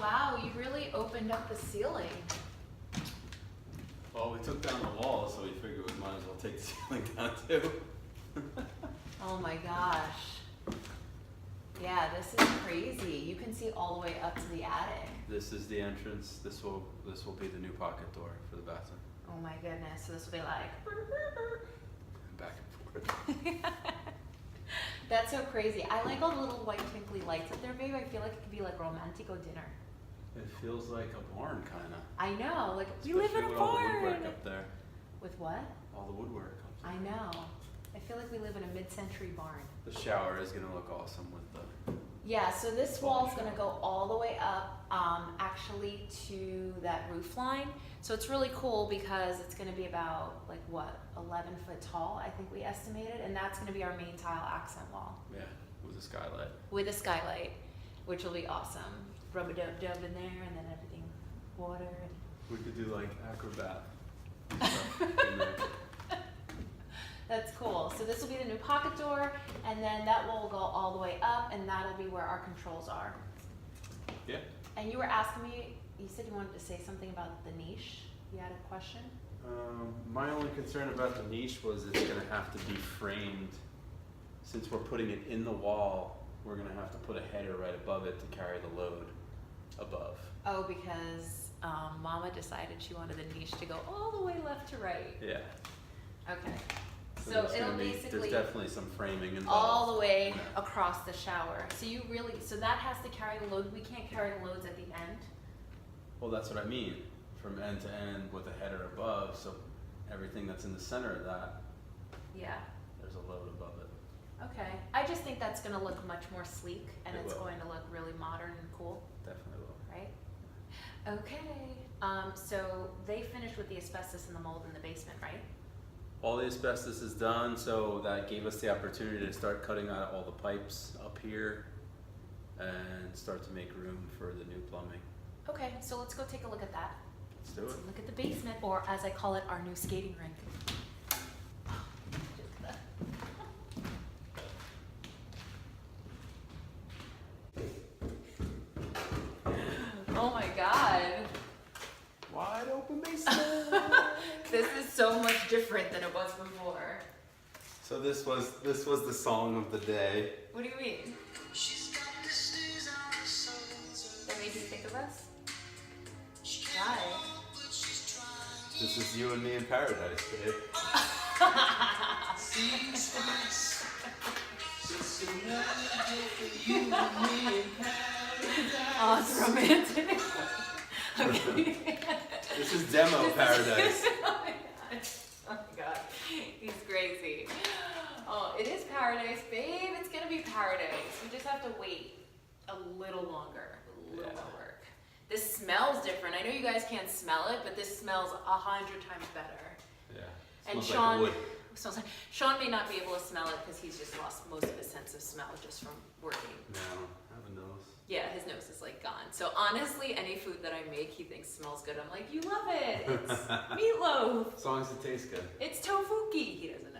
Wow, you really opened up the ceiling. Well, we took down the wall, so we figured we might as well take the ceiling down too. Oh my gosh. Yeah, this is crazy. You can see all the way up to the attic. This is the entrance. This will be the new pocket door for the bathroom. Oh my goodness. So this will be like Back and forth. That's so crazy. I like all the little white twinkly lights up there, babe. I feel like it could be like romantico dinner. It feels like a barn, kind of. I know. Like we live in a with all the barn. woodwork up there. With what? All the woodwork up there. I know. I feel like we live in a mid-century barn. The shower is gonna look awesome with the. Yeah, so this wall's gonna go all the way up, actually to that roof line. So it's really cool because it's gonna be about like what, 11 foot tall, I think we estimated, and that's gonna be our main tile accent wall. Yeah, with a skylight. With a skylight, which will be awesome. Rub-a-dub-dub in there, and then everything, water. We could do like acrobat stuff in there. That's cool. So this will be the new pocket door, and then that will go all the way up, and that'll be where our controls are. Yeah. And you were asking me, you said you wanted to say something about the niche. You had a question? My only concern about the niche was it's gonna have to be framed. Since we're putting it in the wall, we're gonna have to put a header right above it to carry the load above. Oh, because Mama decided she wanted the niche to go all the way left to right. Yeah. Okay. So there's it'll gonna be- basically There's definitely some framing involved. all the way across the shower. So you really, so that has to carry the load. We can't carry the loads at the end. Well, that's what I mean. From end to end with a header above, so everything that's in the center of that, Yeah. there's a load above it. Okay. I just think that's going to look much more sleek, and It it's will. going to look really modern and cool, Definitely will. right? Okay. So they finished with the asbestos and the mold in the basement, right? All the asbestos is done, so that gave us the opportunity to start cutting out all the pipes up here and start to make room for the new plumbing. Okay, so let's go take a look at that. Let's do it. Look at the basement, or as I call it, our new skating rink. Oh my God. Wide open basement. This is so much different than it was before. So this was the song of the day. What do you mean? That made you think of us? Why? This is you and me in paradise, babe. Oh, it's romantic. Okay. This is demo paradise. Oh my God. Oh my God. He's crazy. Oh, it is paradise, babe. It's gonna be paradise. We just have to wait a little longer. A little more work. This smells different. I know you guys can't smell it, but this smells 100 times better. Yeah. And Smells Shaun, like wood. smells like, Shaun may not be able to smell it because he's just lost most of his sense of smell just from working. No, I have a nose. Yeah, his nose is like gone. So honestly, any food that I make, he thinks smells good. I'm like, you love it. It's meatloaf. As long as it tastes good. It's tofuki. He doesn't know.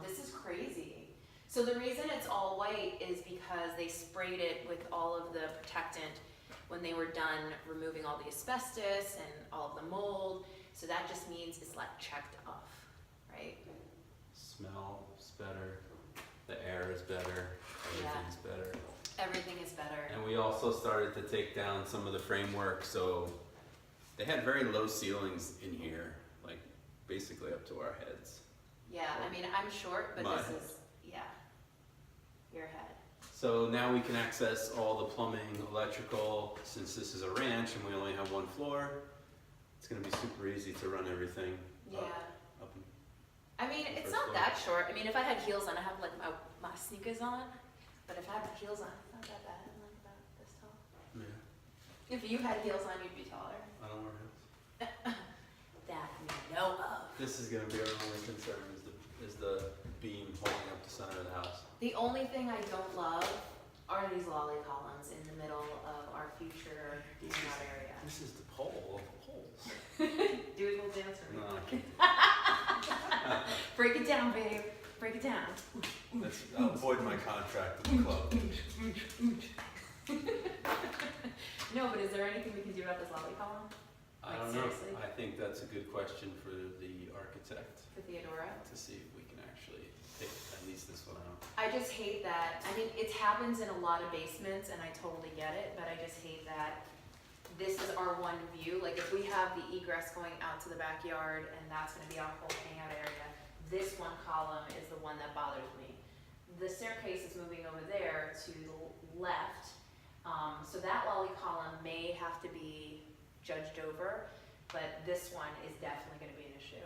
This is crazy. So the reason it's all white is because they sprayed it with all of the protectant when they were done removing all the asbestos and all of the mold. So that just means it's like checked off, right? Smells better. The air is better. Everything's better. Everything is better. And we also started to take down some of the framework, so they had very low ceilings in here, like basically up to our heads. Yeah, I mean, I'm short, but My this head. is, yeah, your head. So now we can access all the plumbing, electrical, since this is a ranch and we only have one floor. It's gonna be super easy to run everything Yeah. up and I mean, it's First not floor. that short. I mean, if I had heels on, I have like my sneakers on. But if I have heels on, it's not that bad. I'm like about this tall. yeah. If you had heels on, you'd be taller. I don't wear heels. That we know of. This is gonna be our only concern is the beam holding up the center of the house. The only thing I don't love are these lolly columns in the middle of our future hangout area. This is the pole of the poles. Do a little dance for me. No. Break it down, babe. Break it down. I'll avoid my contract with the club. do about this lobby column? I Like, don't know. seriously? I think that's a good question for the architect For Theodora? to see if we can actually take at least this one out. I just hate that, I mean, it happens in a lot of basements and I totally get it, but I just hate that this is our one view. Like if we have the egress going out to the backyard and that's gonna be our whole hangout area, this one column is the one that bothers me. The staircase is moving over there to the left, so that lolly column may have to be judged over, but this one is definitely gonna be an issue.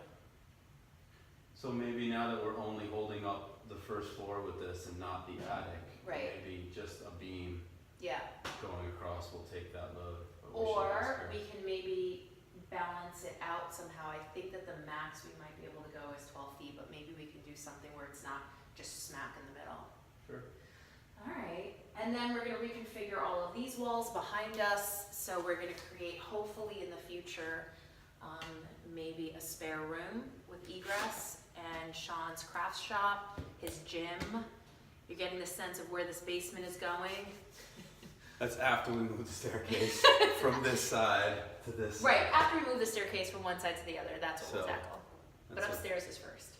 So maybe now that we're only holding up the first floor with this and not the attic, Right. maybe just a beam Yeah. going across will take that load. But we should ask Or her. we can maybe balance it out somehow. I think that the max we might be able to go is 12 feet, but maybe we can do something where it's not just smack in the middle. Sure. All right, and then we're gonna reconfigure all of these walls behind us. So we're gonna create, hopefully in the future, maybe a spare room with egress and Shaun's craft shop, his gym. You're getting the sense of where this basement is going. That's after we move the staircase from this side to this Right, side. after we move the staircase from one side to the other, that's what we'll So, tackle. But That's upstairs is first.